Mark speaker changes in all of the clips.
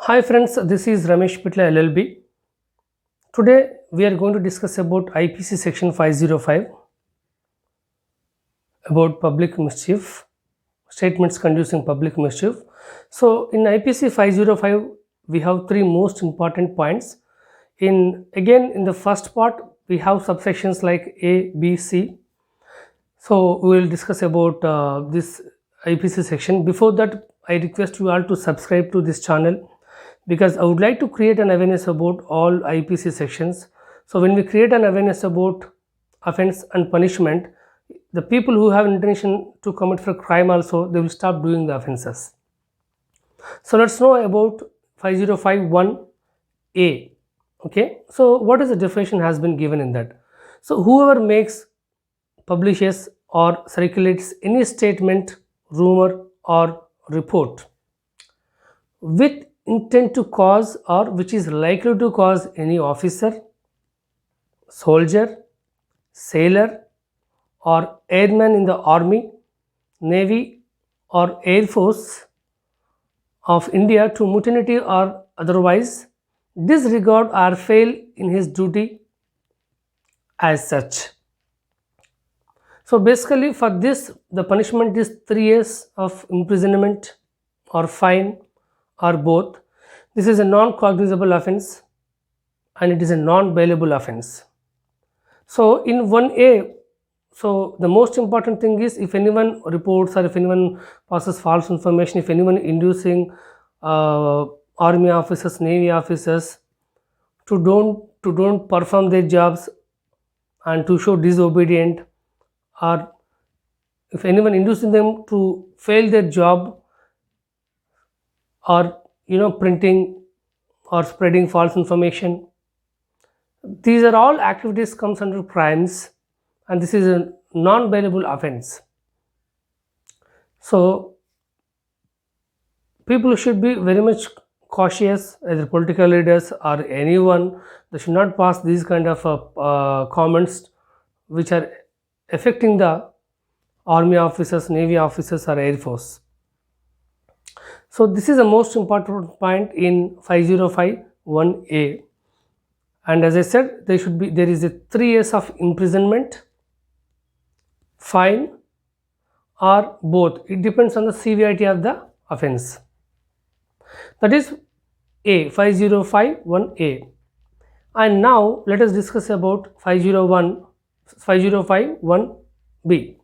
Speaker 1: Hi friends, this is Ramesh Pitla LLB. Today we are going to discuss about IPC section 505 about public mischief, statements conducing public mischief. So in IPC 505 we have three most important points. In the first part we have subsections like A, B, C. So we will discuss about this IPC section. Before that, I request you all to subscribe to this channel because I would like to create an awareness about all IPC sections. So when we create an awareness about offense and punishment, the people who have intention to commit for crime also, they will stop doing the offenses. So let's know about 5051A. Okay, so what is the definition has been given in that? So whoever makes, publishes or circulates any statement, rumor or report with intent to cause or which is likely to cause any officer, soldier, sailor or airman in the army, navy or air force of India to mutiny or otherwise disregard or fail in his duty as such. So basically for this the punishment is 3 years of imprisonment or fine or both. This is a non-cognizable offense and it is a non-bailable offense. So in 1A, so the most important thing is if anyone reports or if anyone passes false information, if anyone inducing army officers, navy officers to don't perform their jobs and to show disobedient, or if anyone inducing them to fail their job, or printing or spreading false information, these are all activities comes under crimes and this is a non-bailable offense. So people should be very much cautious, either political leaders or anyone. They should not pass these kind of comments which are affecting the army officers, navy officers or air force. So this is the most important point in 5051A. And as I said, there is a 3 years of imprisonment, fine or both. It depends on the severity of the offense. That is A, 5051A. And now let us discuss about 5051B.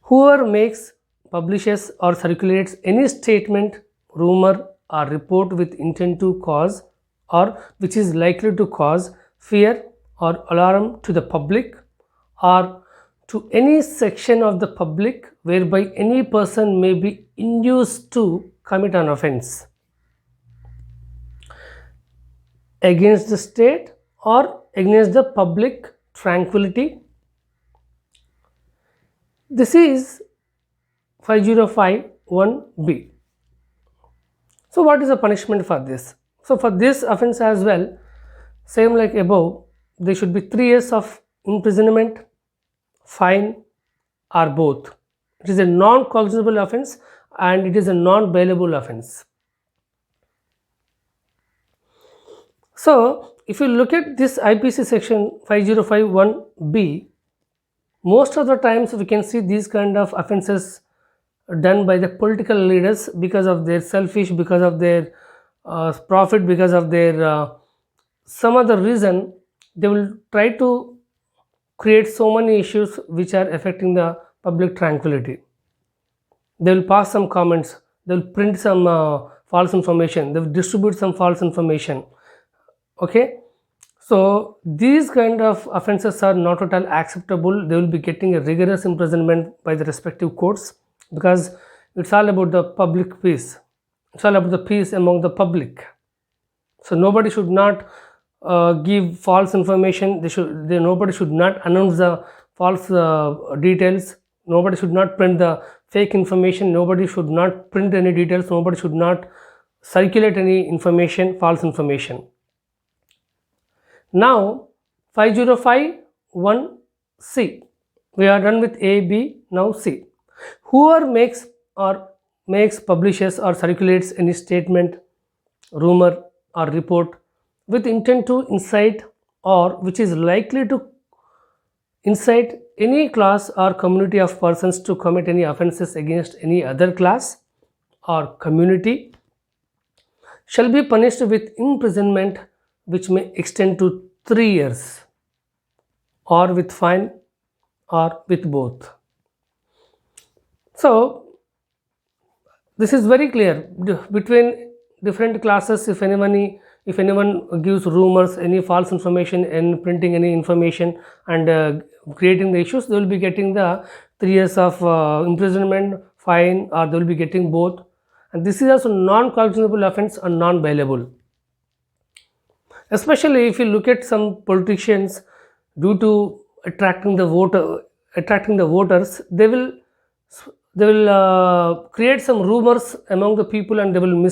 Speaker 1: Whoever makes, publishes or circulates any statement, rumor or report with intent to cause or which is likely to cause fear or alarm to the public or to any section of the public whereby any person may be induced to commit an offense against the state or against the public tranquility. This is 5051B. So what is the punishment for this? So for this offense as well, same like above, there should be 3 years of imprisonment, fine or both. It is a non-cognizable offense and it is a non-bailable offense. So if you look at this IPC section 5051B, most of the times we can see these kind of offenses done by the political leaders because of their selfish, because of their profit, because of their some other reason. They will try to create so many issues which are affecting the public tranquility. They will pass some comments, they will print some false information, they will distribute some false information. Okay, so these kind of offenses are not at all acceptable. They will be getting a rigorous imprisonment by the respective courts because it's all about the public peace. It's all about the peace among the public. So nobody should not give false information. Nobody should not announce the false details. Nobody should not print the fake information. Nobody should not print any details. Nobody should not circulate any information, false information. Now 5051C. We are done with A, B, now C. Whoever makes, publishes or circulates any statement, rumor, or report with intent to incite or which is likely to incite any class or community of persons to commit any offences against any other class or community shall be punished with imprisonment which may extend to 3 years or with fine or with both. So this is very clear between different classes. If anyone gives rumors, any false information, and printing any information, and creating the issues, they will be getting the 3 years of imprisonment, fine, or they will be getting both. And this is also non-cognizable offense and non-bailable. Especially if you look at some politicians, due to attracting the voters, they will create some rumors among the people, and they will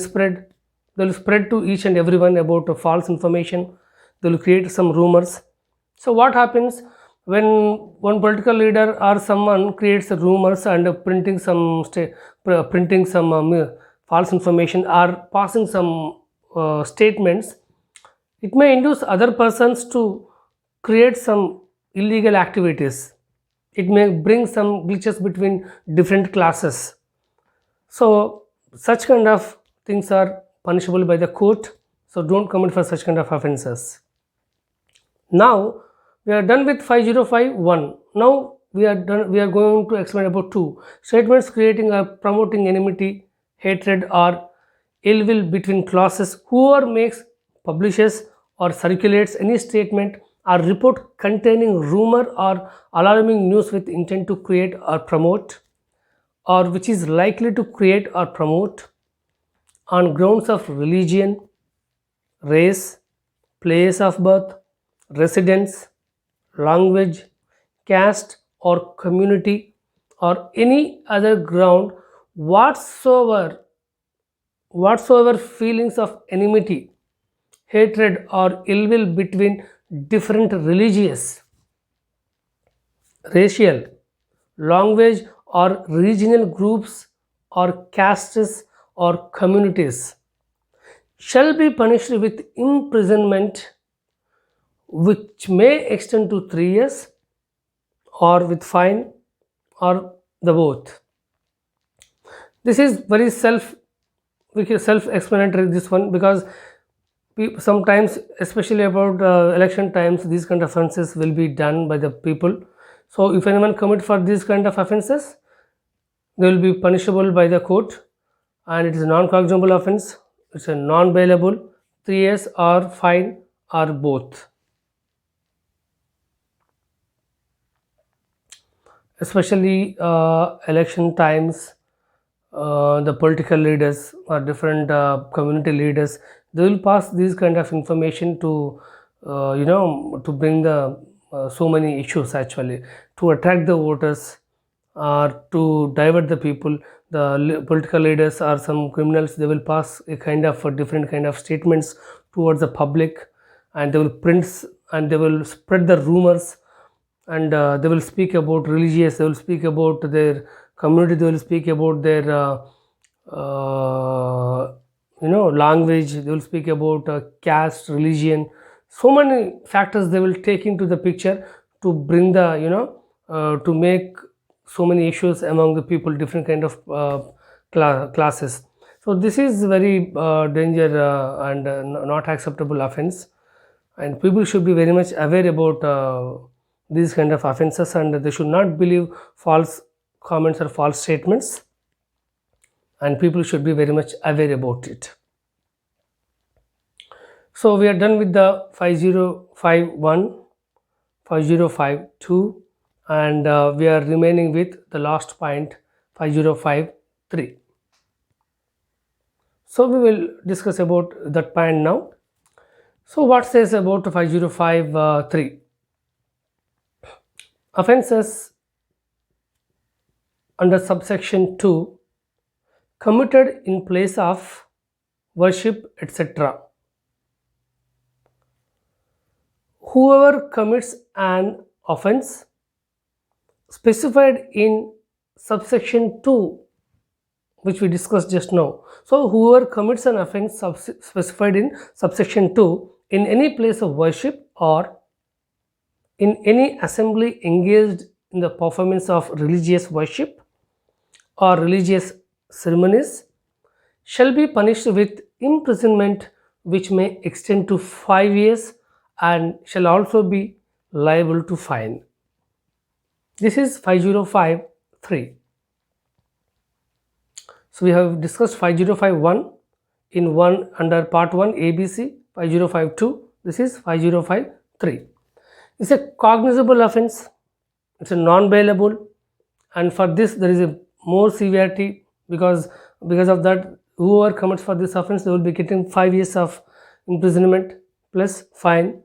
Speaker 1: spread to each and everyone about false information. They will create some rumors. So what happens when one political leader or someone creates rumors and printing some false information or passing some statements, it may induce other persons to create some illegal activities. It may bring some glitches between different classes. So, such kind of things are punishable by the court. So, don't commit for such kind of offences. Now, we are done with 5051. Now, we are done. We are going to explain about two statements creating or promoting enmity, hatred, or ill will between classes. Whoever makes, publishes, or circulates any statement or report containing rumor or alarming news with intent to create or promote, or which is likely to create or promote on grounds of religion, race, place of birth, residence, language, caste, or community, or any other ground whatsoever feelings of enmity, hatred, or ill will between different religious, racial, language, or regional groups or castes or communities shall be punished with imprisonment which may extend to 3 years or with fine or the both. This is very self-explanatory, this one, because sometimes, especially about election times, these kind of offences will be done by the people. So if anyone commit for these kind of offences, they will be punishable by the court, and it is a non-cognizable offence. It's a non-bailable, 3 years or fine or both. Especially election times, the political leaders or different community leaders, they will pass these kind of information to to bring the so many issues, actually, to attract the voters or to divert the people. The political leaders or some criminals, they will pass a kind of different kind of statements towards the public, and they will and they will spread the rumors, and they will speak about religious, they will speak about their community, they will speak about their language, they will speak about caste, religion. So many factors they will take into the picture to bring the to make so many issues among the people, different kind of classes. So this is very danger and not acceptable offense, and people should be very much aware about these kind of offenses, and they should not believe false comments or false statements, and people should be very much aware about it. So we are done with the 5051, 5052, and we are remaining with the last point, 5053. So we will discuss about that point now. So what says about 5053? Offences under subsection 2 committed in place of worship, etc. Whoever commits an offense specified in subsection 2 which we discussed just now. So, whoever commits an offense specified in subsection 2 in any place of worship or in any assembly engaged in the performance of religious worship or religious ceremonies shall be punished with imprisonment which may extend to 5 years and shall also be liable to fine. This is 5053. So we have discussed 5051 in one under part 1 ABC, 5052, this is 5053. It's a cognizable offense, it's a non-bailable, and for this there is a more severity because of that whoever commits for this offense they will be getting 5 years of imprisonment plus fine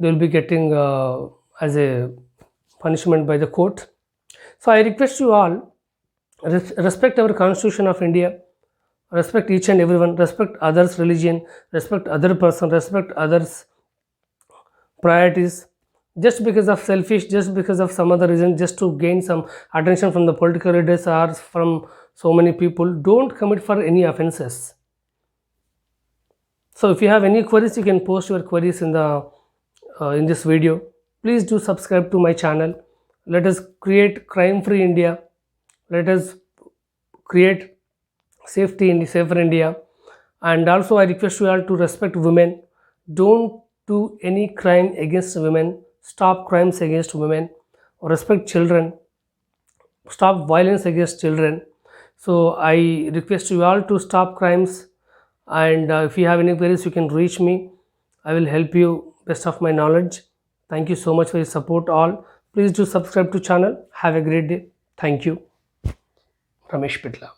Speaker 1: they will be getting as a punishment by the court. So I request you all respect our Constitution of India, respect each and everyone, respect others' religion, respect other person, respect others' priorities. Just because of selfish, just because of some other reason, just to gain some attention from the political leaders or from so many people, don't commit for any offenses. So if you have any queries, you can post your queries in the in this video. Please do subscribe to my channel. Let us create crime-free India. Let us create safer India. And also I request you all to respect women. Don't do any crime against women. Stop crimes against women. Respect children. Stop violence against children. So I request you all to stop crimes, and if you have any queries you can reach me. I will help you best of my knowledge. Thank you so much for your support all. Please do subscribe to channel. Have a great day. Thank you. Ramesh Pitla.